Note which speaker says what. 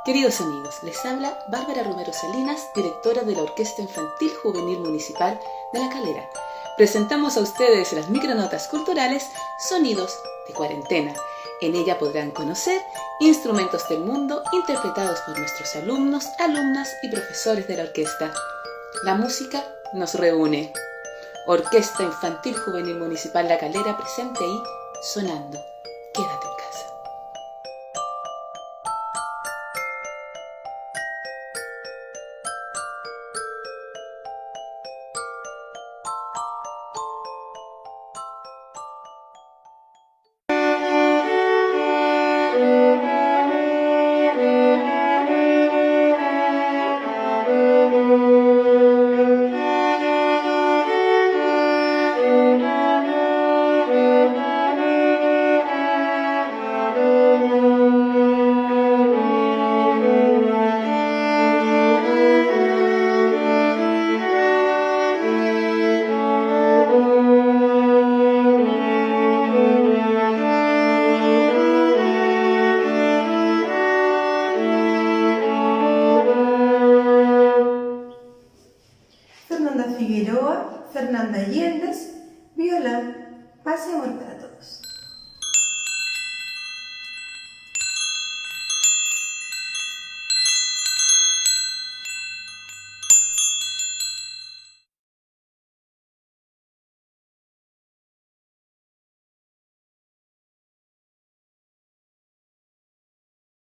Speaker 1: Queridos amigos, les habla Bárbara Romero Salinas, directora de la Orquesta Infantil Juvenil Municipal de La Calera. Presentamos a ustedes las micronotas culturales Sonidos de Cuarentena. En ella podrán conocer instrumentos del mundo interpretados por nuestros alumnos, alumnas y profesores de la orquesta. La música nos reúne. Orquesta Infantil Juvenil Municipal La Calera presente ahí, sonando. Quédate en casa.
Speaker 2: Fernanda Figueroa, Fernanda Yeldes, viola, base mortal.